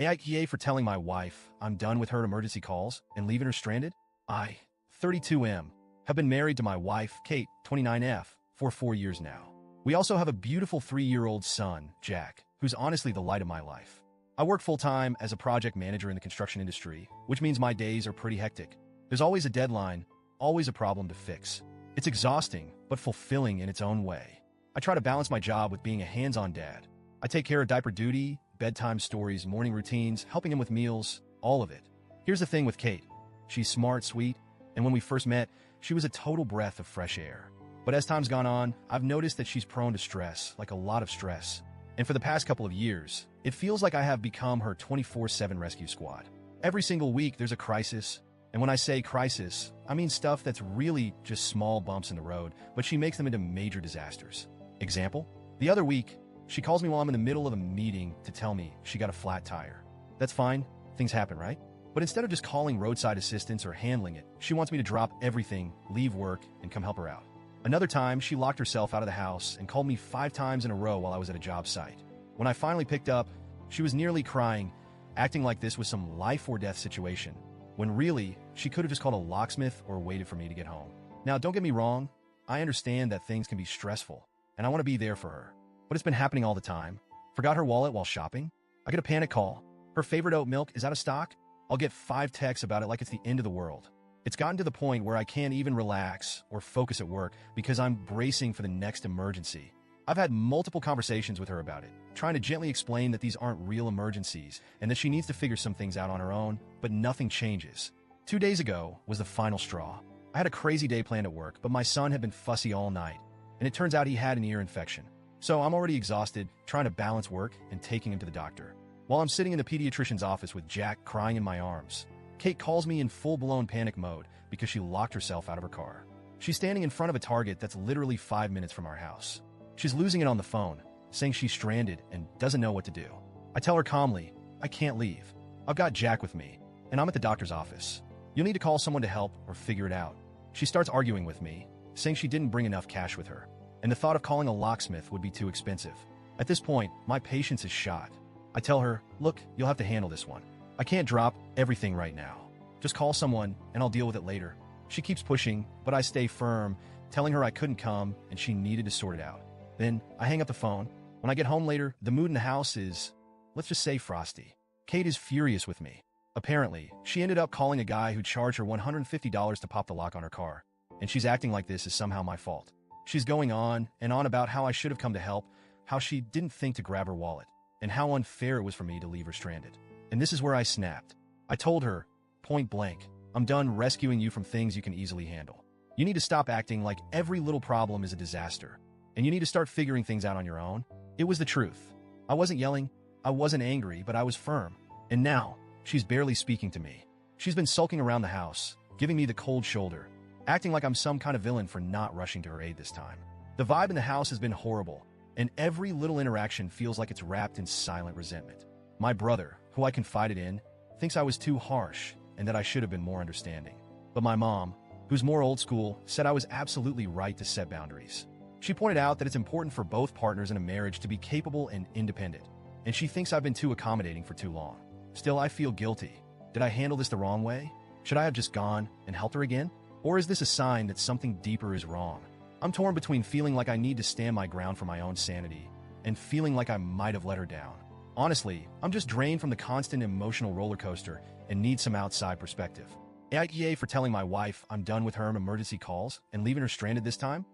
AITA for telling my wife I'm done with her emergency calls and leaving her stranded? I, 32M, have been married to my wife, Kate, 29F, for 4 years now. We also have a beautiful 3-year-old son, Jack, who's honestly the light of my life. I work full-time as a project manager in the construction industry, which means my days are pretty hectic. There's always a deadline, always a problem to fix. It's exhausting, but fulfilling in its own way. I try to balance my job with being a hands-on dad. I take care of diaper duty, bedtime stories, morning routines, helping him with meals, all of it. Here's the thing with Kate. She's smart, sweet, and when we first met, she was a total breath of fresh air. But as time's gone on, I've noticed that she's prone to stress, like a lot of stress. And for the past couple of years, it feels like I have become her 24/7 rescue squad. Every single week, there's a crisis. And when I say crisis, I mean stuff that's really just small bumps in the road, but she makes them into major disasters. Example? The other week, she calls me while I'm in the middle of a meeting to tell me she got a flat tire. That's fine. Things happen, right? But instead of just calling roadside assistance or handling it, she wants me to drop everything, leave work, and come help her out. Another time, she locked herself out of the house and called me 5 times in a row while I was at a job site. When I finally picked up, she was nearly crying, acting like this was some life-or-death situation, when really, she could have just called a locksmith or waited for me to get home. Now, don't get me wrong, I understand that things can be stressful, and I want to be there for her. But it's been happening all the time. Forgot her wallet while shopping? I get a panic call. Her favorite oat milk is out of stock? I'll get 5 texts about it like it's the end of the world. It's gotten to the point where I can't even relax or focus at work because I'm bracing for the next emergency. I've had multiple conversations with her about it, trying to gently explain that these aren't real emergencies and that she needs to figure some things out on her own, but nothing changes. 2 days ago was the final straw. I had a crazy day planned at work, but my son had been fussy all night, and it turns out he had an ear infection. So I'm already exhausted, trying to balance work and taking him to the doctor. While I'm sitting in the pediatrician's office with Jack crying in my arms, Kate calls me in full-blown panic mode because she locked herself out of her car. She's standing in front of a Target that's literally 5 minutes from our house. She's losing it on the phone, saying she's stranded and doesn't know what to do. I tell her calmly, I can't leave. I've got Jack with me, and I'm at the doctor's office. You'll need to call someone to help or figure it out. She starts arguing with me, saying she didn't bring enough cash with her, and the thought of calling a locksmith would be too expensive. At this point, my patience is shot. I tell her, look, you'll have to handle this one. I can't drop everything right now. Just call someone, and I'll deal with it later. She keeps pushing, but I stay firm, telling her I couldn't come and she needed to sort it out. Then I hang up the phone. When I get home later, the mood in the house is, let's just say, frosty. Kate is furious with me. Apparently, she ended up calling a guy who charged her $150 to pop the lock on her car, and she's acting like this is somehow my fault. She's going on and on about how I should have come to help, how she didn't think to grab her wallet, and how unfair it was for me to leave her stranded. And this is where I snapped. I told her, point blank, I'm done rescuing you from things you can easily handle. You need to stop acting like every little problem is a disaster, and you need to start figuring things out on your own. It was the truth. I wasn't yelling, I wasn't angry, but I was firm. And now, she's barely speaking to me. She's been sulking around the house, giving me the cold shoulder, acting like I'm some kind of villain for not rushing to her aid this time. The vibe in the house has been horrible, and every little interaction feels like it's wrapped in silent resentment. My brother, who I confided in, thinks I was too harsh and that I should have been more understanding. But my mom, who's more old school, said I was absolutely right to set boundaries. She pointed out that it's important for both partners in a marriage to be capable and independent, and she thinks I've been too accommodating for too long. Still, I feel guilty. Did I handle this the wrong way? Should I have just gone and helped her again? Or is this a sign that something deeper is wrong? I'm torn between feeling like I need to stand my ground for my own sanity and feeling like I might have let her down. Honestly, I'm just drained from the constant emotional roller coaster and need some outside perspective. AITA for telling my wife I'm done with her emergency calls and leaving her stranded this time?